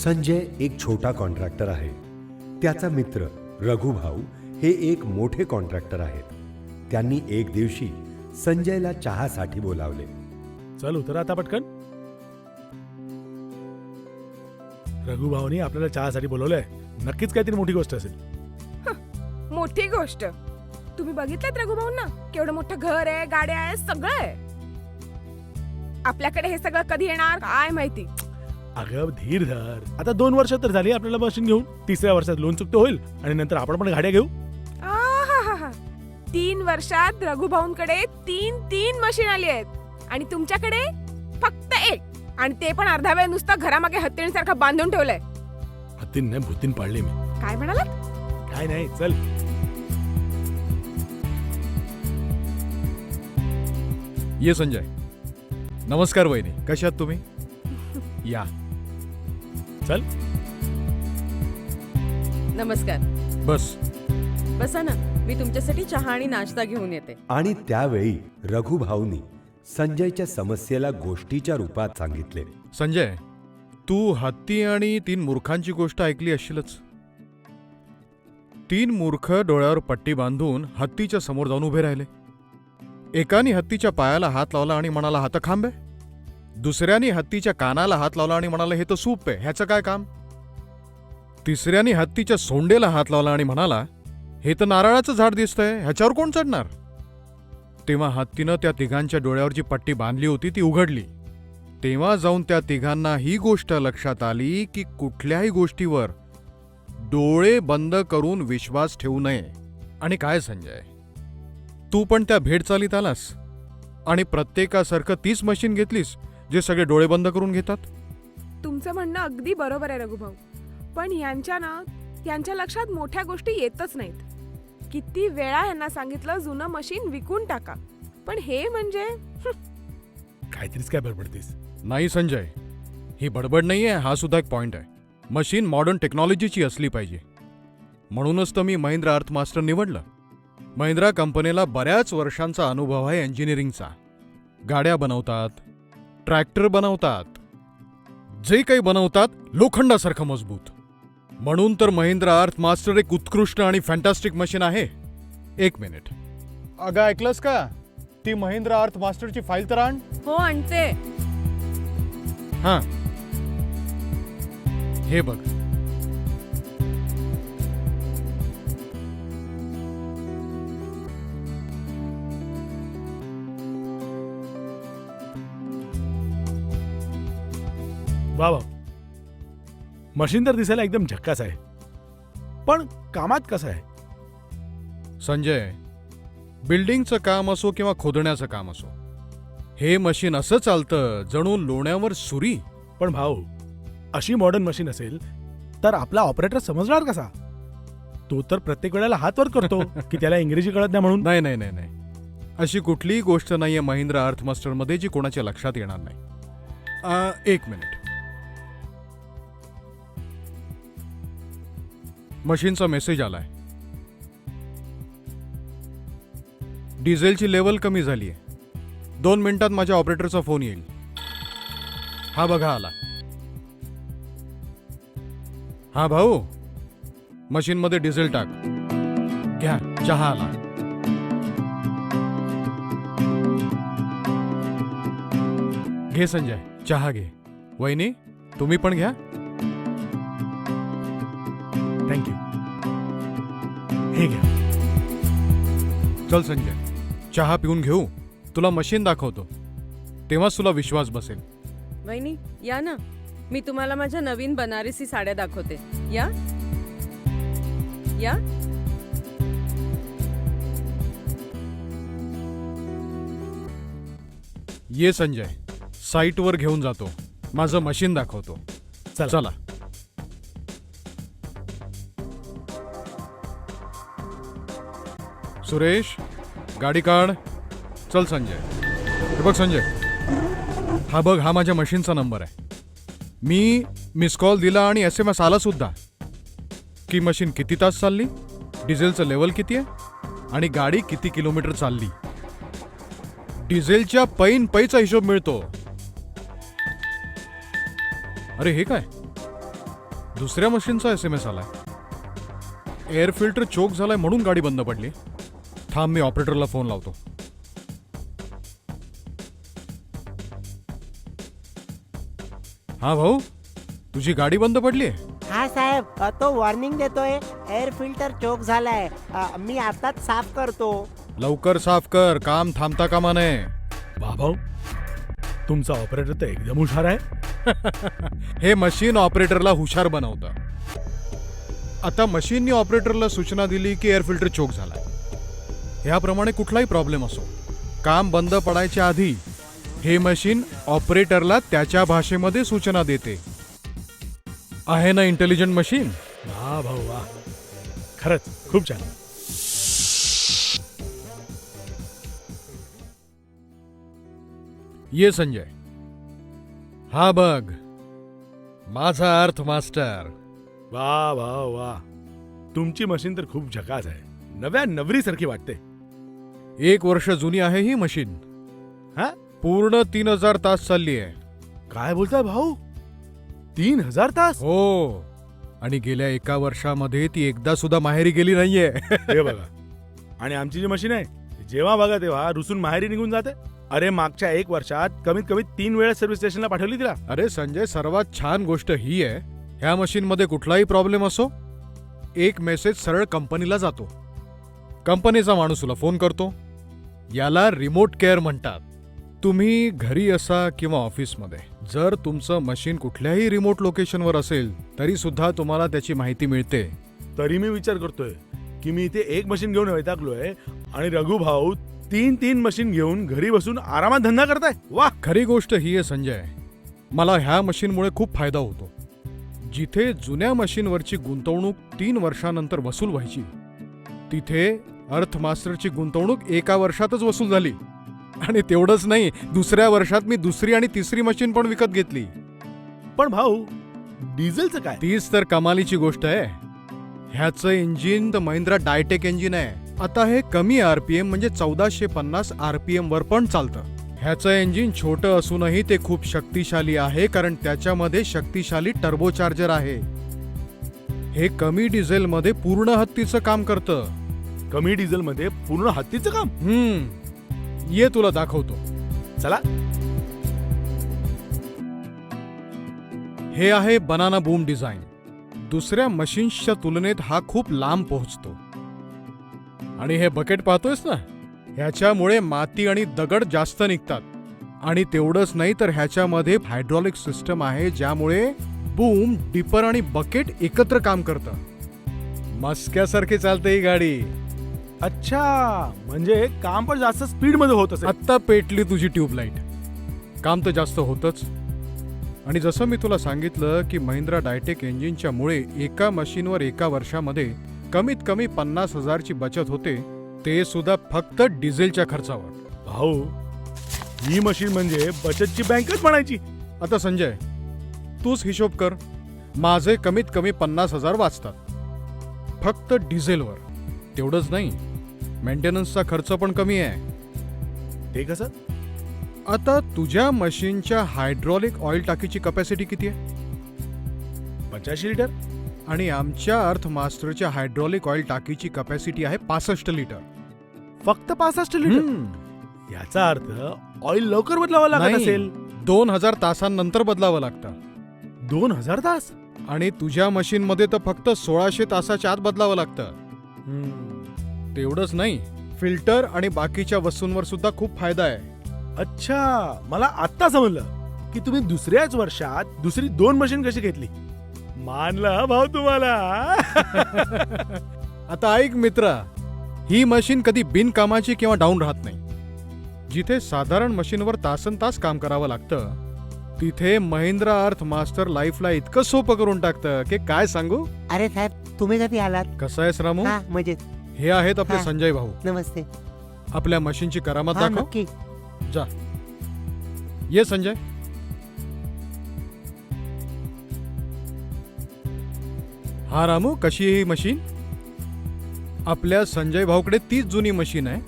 संजय एक छोटा कॉन्ट्रॅक्टर आहे. त्याचा मित्र रघुभाऊ हे एक मोठे कॉन्ट्रॅक्टर आहेत. त्यांनी एक दिवशी संजयला चहासाठी बोलावले. चल उतर आता पटकन. रघुभाऊनी आपल्याला चहासाठी बोलवलंय. नक्कीच काहीतरी मोठी गोष्ट असेल. मोठी गोष्ट. तुम्ही बघितलं रघुभाऊंना? केवढं मोठं घर आहे, गाड्या आहे, सगळं आहे. आपल्याकडे हे सगळं कधी येणार काय माहिती. अगं धीर धर. आता 2 वर्ष तर झाली आपल्याला मशीन घेऊन. 3ऱ्या वर्षात लोन चुकतं होईल आणि नंतर आपण पण गाड्या घेऊ. आहाहाहा. 3 वर्षात रघुभाऊंकडे 3 मशीन आली आहेत आणि तुमच्याकडे फक्त 1. आणि ते पण अर्धा वेळ नुसतं घरामागे हत्तीसारखं बांधून ठेवलंय. हत्तीन नाही भूतीन पाडले मी. काय म्हणालात? काय नाही चल. ये संजय. नमस्कार वहिनी, कशा आहात तुम्ही? या. चल. नमस्कार. बस. बसा ना, मी तुमच्यासाठी चहा आणि नाश्ता घेऊन येते. आणि त्यावेळी रघुभाऊनी संजयच्या समस्येला गोष्टीच्या रूपात सांगितले. संजय, तू हत्ती आणि 3 मूर्खांची गोष्ट ऐकली असशीलच. 3 मूर्ख डोळ्यावर पट्टी बांधून हत्तीच्या समोर जाऊन उभे राहिले. एकाने हत्तीच्या पायाला हात लावला आणि म्हणाला, हात खांब आहे. दुसऱ्याने हत्तीच्या कानाला हात लावला आणि म्हणाला, हे तर सूप आहे, ह्याचं काय काम. तिसऱ्याने हत्तीच्या सोंडेला हात लावला आणि म्हणाला, हे तर नारळाचं झाड दिसतंय, ह्याच्यावर कोण चढणार. तेव्हा हत्तीनं त्या तिघांच्या डोळ्यावर जी पट्टी बांधली होती ती उघडली. तेव्हा जाऊन त्या तिघांना ही गोष्ट लक्षात आली की कुठल्याही गोष्टीवर डोळे बंद करून विश्वास ठेवू नये. आणि काय संजय, तू पण त्या भेडचालीत आलास आणि प्रत्येकासारखं 30 मशीन घेतलीस जे सगळे डोळे बंद करून घेतात. तुमचं म्हणणं अगदी बरोबर आहे रघुभाऊ. पण यांच्या लक्षात मोठ्या गोष्टी येतच नाहीत. किती वेळा यांना सांगितलं जुनं मशीन विकून टाका, पण हे म्हणजे काहीतरीच काय बडबडतीस. नाही संजय, ही बडबड नाहीये, हा सुद्धा एक पॉइंट आहे. मशीन मॉडर्न टेक्नॉलॉजीची असली पाहिजे. म्हणूनच तर मी महिंद्रा अर्थमास्टर निवडलं. महिंद्रा कंपनीला बऱ्याच वर्षांचा अनुभव आहे इंजिनिअरिंगचा. गाड्या बनवतात, ट्रॅक्टर बनवतात, जे काही बनवतात लोखंडासारखं मजबूत. म्हणून तर महिंद्रा अर्थमास्टर एक उत्कृष्ट आणि फॅन्टॅस्टिक मशीन आहे. 1 मिनिट. अगं ऐकलंस का? ती महिंद्रा अर्थमास्टरची फाईल तर आण. हो, आणते. हां, हे बघ. वा वा. मशीन तर दिसायला एकदम झक्कास आहे, पण कामात कसं आहे? संजय, बिल्डिंगचं काम असो किंवा खोदण्याचं काम असो, हे मशीन असं चालतं जणू लोण्यावर सुरी. पण भाऊ, अशी मॉडर्न मशीन असेल तर आपला ऑपरेटर समजणार कसा? तो तर प्रत्येक वेळेला हात वर करतो की त्याला इंग्रजी कळत नाही म्हणून. नाही नाही नाही नाही, अशी कुठलीही गोष्ट नाहीये महिंद्रा अर्थमास्टरमध्ये जी कोणाच्या लक्षात येणार नाही. 1 मिनिट. मशीनचा मेसेज आलाय. डिझेलची लेवल कमी झालीय. 2 मिनिटात माझ्या ऑपरेटरचा फोन येईल. हा बघा आला. हा भाऊ, मशीनमध्ये डिझेल टाक. घ्या, चहा आला. घे संजय, चहा घे. वहिनी, तुम्ही पण घ्या. थँक्यू. हे घ्या. चल संजय, चहा पिऊन घेऊ. तुला मशीन दाखवतो, तेव्हाच तुला विश्वास बसेल. वहिनी या ना, मी तुम्हाला माझ्या नवीन बनारसी साड्या दाखवते. या या. ये संजय, साईटवर घेऊन जातो. माझं मशीन दाखवतो. चला. सुरेश, गाडी काढ. चल संजय. हे बघ संजय, हा बघ, हा माझ्या मशीनचा नंबर आहे. मी मिस कॉल दिला आणि SMS आला सुद्धा की मशीन किती तास चालली, डिझेलचं लेवल किती आहे आणि गाडी किती किलोमीटर चालली. डिझेलच्या पैचा हिशोब मिळतो. अरे हे काय? दुसऱ्या मशीनचा SMS आलाय. एअर फिल्टर चोक झालाय म्हणून गाडी बंद पडली. थांब, मी ऑपरेटरला फोन लावतो. हा भाऊ, तुझी गाडी बंद पडली. हा साहेब, तो वॉर्निंग देतोय एअर फिल्टर चोक झालाय. मी आताच साफ करतो. लवकर साफ कर, काम थांबता कामा नये. भाऊ तुमचा ऑपरेटर तर एकदम हुशार आहे. हे मशीन ऑपरेटरला हुशार बनवतं. आता मशीननी ऑपरेटरला सूचना दिली की एअर फिल्टर चोक झाला. याप्रमाणे कुठलाही प्रॉब्लेम असो, काम बंद पडायच्या आधी हे मशीन ऑपरेटरला त्याच्या भाषेमध्ये सूचना देते. आहे ना इंटेलिजंट मशीन? वा भाऊ वा, खरंच खूप छान. ये संजय, हा बघ माझा अर्थ मास्टर. वा वा वा, तुमची मशीन तर खूप झकास आहे. नव्या नवरीसारखी वाटते. 1 वर्ष जुनी आहे ही मशीन. हा, पूर्ण 3000 तास चालली आहे. काय बोलताय भाऊ? 3000 तास? हो, आणि गेल्या 1 वर्षामध्ये ती एकदा सुद्धा माहेरी गेली नाहीये. हे बघा, आणि आमची जी मशीन आहे जेव्हा बघा तेव्हा रुसून माहेरी निघून जाते. अरे मागच्या 1 वर्षात कमीत कमी 3 वेळा सर्व्हिस स्टेशनला पाठवली तिला. अरे संजय, सर्वात छान गोष्ट ही आहे, ह्या मशीनमध्ये कुठलाही प्रॉब्लेम असो, एक मेसेज सरळ कंपनीला जातो. कंपनीचा माणूस तुला फोन करतो. याला रिमोट केअर म्हणतात. तुम्ही घरी असा किंवा ऑफिसमध्ये, जर तुमचं मशीन कुठल्याही रिमोट लोकेशनवर असेल तरी सुद्धा तुम्हाला त्याची माहिती मिळते. तरी मी विचार करतोय की मी इथे एक मशीन घेऊन वैतागलोय आणि रघु भाऊ 3 मशीन घेऊन घरी बसून आरामात धंदा करताय. वा, खरी गोष्ट ही आहे संजय, मला ह्या मशीनमुळे खूप फायदा होतो. जिथे जुन्या मशीनवरची गुंतवणूक 3 वर्षानंतर वसूल व्हायची, तिथे अर्थ मास्टरची गुंतवणूक 1 वर्षातच वसूल झाली. आणि तेवढंच नाही, दुसऱ्या वर्षात मी दुसरी आणि तिसरी मशीन पण विकत घेतली. पण भाऊ डिझेलचं काय? तीच तर कमालीची गोष्ट आहे. ह्याचं इंजिन तर महिंद्रा डायटेक इंजिन आहे. आता हे कमी RPM म्हणजे 1450 RPM वर पण चालतं. ह्याचं इंजिन छोटं असूनही ते खूप शक्तिशाली आहे, कारण त्याच्यामध्ये शक्तिशाली टर्बोचार्जर आहे. हे कमी डिझेलमध्ये पूर्ण हत्तीचं काम करतं. कमी डिझेल मध्ये पूर्ण हत्तीचं काम? ये तुला दाखवतो. चला. हे आहे बनाना बूम डिझाईन. दुसऱ्या मशीन्सच्या तुलनेत हा खूप लांब पोहोचतो. आणि हे बकेट पाहतोयस ना, ह्याच्यामुळे माती आणि दगड जास्त निघतात. आणि तेवढंच नाही तर ह्याच्यामध्ये हायड्रॉलिक सिस्टम आहे, ज्यामुळे बूम, डिपर आणि बकेट एकत्र काम करतं. मस्क्यासारखी चालते ही गाडी. अच्छा, म्हणजे काम पण जास्त स्पीड मध्ये होत असेल. आत्ता पेटली तुझी ट्यूबलाईट. काम तर जास्त होतच. आणि जसं मी तुला सांगितलं की महिंद्रा डायटेक इंजिनच्या मुळे एका मशीनवर 1 वर्षामध्ये कमीत कमी 50,000ची बचत होते, ते सुद्धा फक्त डिझेलच्या खर्चावर. भाऊ, ही मशीन म्हणजे बचतची बँकच म्हणायची. आता संजय, तूच हिशोब कर. माझे कमीत कमी 50,000 वाचतात फक्त डिझेलवर. तेवढंच नाही, मेंटेनन्सचा खर्च पण कमी आहे. ते कसं? आता तुझ्या मशीनच्या हायड्रॉलिक ऑइल टाकीची कपॅसिटी किती आहे? 85 लिटर. आणि आमच्या अर्थ मास्टरच्या हायड्रॉलिक ऑइल टाकीची कपॅसिटी आहे 65 लिटर. फक्त 65 लिटर? याचा अर्थ ऑइल लवकर बदलावं लागत नाही, असेल. 2000 तासांनंतर बदलावं लागतं. 2000 तास? आणि तुझ्या मशीनमध्ये तर फक्त 1600 तासाच्या आत बदलावं लागतं. तेवढंच नाही, फिल्टर आणि बाकीच्या वस्तूंवर सुद्धा खूप फायदा आहे. अच्छा, मला आत्ता समजलं की तुम्ही दुसऱ्याच वर्षात दुसरी 2 मशीन कशी घेतली. मानला भाऊ तुम्हाला. आता ऐक मित्रा, ही मशीन कधी बिनकामाची किंवा डाऊन राहत नाही. जिथे साधारण मशीनवर तासनतास काम करावं लागतं, तिथे महिंद्रा अर्थ मास्टर लाईफला इतकं सोपं करून टाकतं की काय सांगू. अरे साहेब, तुम्ही कधी आलात? कसं आहेस रामू? हा, मजेत. हे आहेत आपले हा. संजय भाऊ. नमस्ते. आपल्या मशीनची करामत हा, दाखव. नक्की. जा, ये संजय. हा रामू, कशी आहे ही मशीन? आपल्या संजय भाऊकडे तीच जुनी मशीन आहे.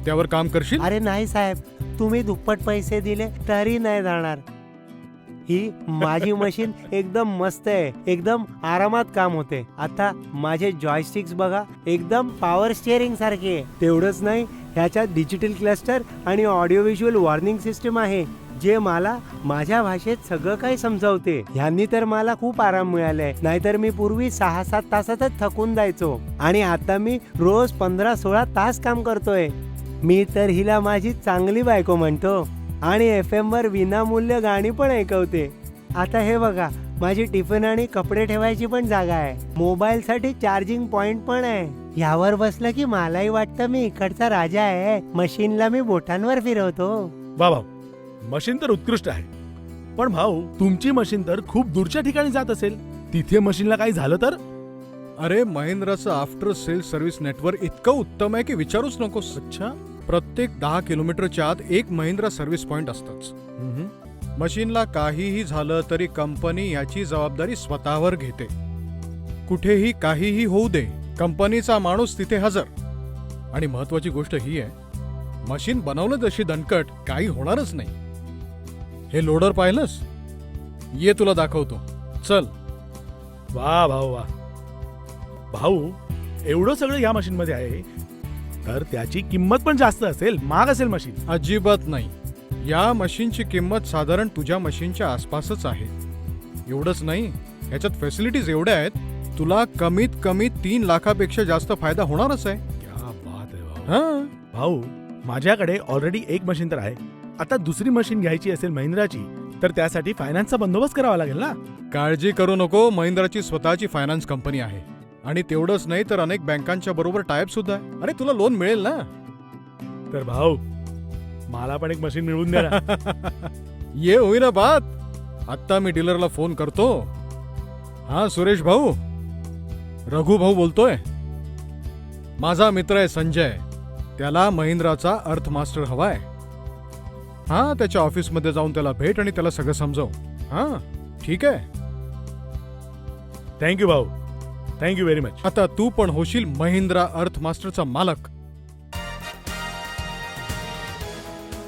त्यावर काम करशील? अरे नाही साहेब, तुम्ही दुप्पट पैसे दिले तरी नाही जाणार. ही माझी मशीन एकदम मस्त आहे, एकदम आरामात काम होते. आता माझे जॉयस्टिक्स बघा, एकदम पॉवर स्टिअरिंग सारखे. तेवढंच नाही, ह्याच्यात डिजिटल क्लस्टर आणि ऑडिओ व्हिज्युअल वॉर्निंग सिस्टम आहे, जे मला माझ्या भाषेत सगळं काही समजावते. ह्यांनी तर मला खूप आराम मिळालाय. नाहीतर मी पूर्वी 6-7 तासातच थकून जायचो आणि आता मी रोज 15-16 तास काम करतोय. मी तर हिला माझी चांगली बायको म्हणतो आणि FM वर विनामूल्य गाणी पण ऐकवते. आता हे बघा, माझी टिफिन आणि कपडे ठेवायची पण जागा आहे. मोबाईल साठी चार्जिंग पॉइंट पण आहे. यावर बसलं की मलाही वाटतं मी इकडचा राजा आहे. मशीनला मी बोटांवर फिरवतो. वा भाऊ, मशीन तर उत्कृष्ट आहे. पण भाऊ, तुमची मशीन तर खूप दूरच्या ठिकाणी जात असेल. तिथे मशीनला काही झालं तर? अरे, महिंद्राचं आफ्टर सेल्स सर्व्हिस नेटवर्क इतकं उत्तम आहे की विचारूच नकोस. अच्छा. प्रत्येक 10 किलोमीटरच्या आत एक महिंद्रा सर्व्हिस पॉइंट असतंच. मशीनला काहीही झालं तरी कंपनी याची जबाबदारी स्वतःवर घेते. कुठेही काहीही होऊ दे, कंपनीचा माणूस तिथे हजर. आणि महत्वाची गोष्ट ही आहे, मशीन बनवलं तशी दणकट काही होणारच नाही. हे लोडर पाहिलंस? ये तुला दाखवतो, चल. वा भाऊ वा. भाऊ, एवढं सगळं या मशीन मध्ये आहे तर त्याची किंमत पण जास्त असेल, महाग असेल मशीन. अजिबात नाही. या मशीनची किंमत साधारण तुझ्या मशीनच्या आसपासच आहे. एवढंच नाही, याच्यात फॅसिलिटीज एवढ्या आहेत, तुला कमीत कमी 3 लाखापेक्षा जास्त फायदा होणारच आहे. क्या बात आहे भाऊ. हा, भाऊ, माझ्याकडे ऑलरेडी एक मशीन तर आहे. आता दुसरी मशीन घ्यायची असेल महिंद्राची तर त्यासाठी फायनान्सचा बंदोबस्त करावा लागेल ना. काळजी करू नको, महिंद्राची स्वतःची फायनान्स कंपनी आहे. आणि तेवढंच नाही तर अनेक बँकांच्या बरोबर टायप सुद्धा आहे. अरे, तुला लोन मिळेल ना. तर भाऊ, मला पण एक मशीन मिळवून द्या ना. ये होईना बात. आत्ता मी डीलरला फोन करतो. हा सुरेश भाऊ, रघु भाऊ बोलतोय. माझा मित्र आहे संजय, त्याला महिंद्राचा अर्थ मास्टर हवाय. हा, त्याच्या ऑफिसमध्ये जाऊन त्याला भेट आणि त्याला सगळं समजव. हा, ठीक आहे. थँक्यू भाऊ, थँक्यू व्हेरी मच. आता तू पण होशील महिंद्रा अर्थ मास्टरचा मालक.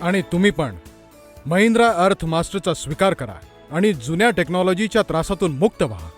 आणि तुम्ही पण महिंद्रा अर्थ मास्टरचा स्वीकार करा आणि जुन्या टेक्नॉलॉजीच्या त्रासातून मुक्त व्हा.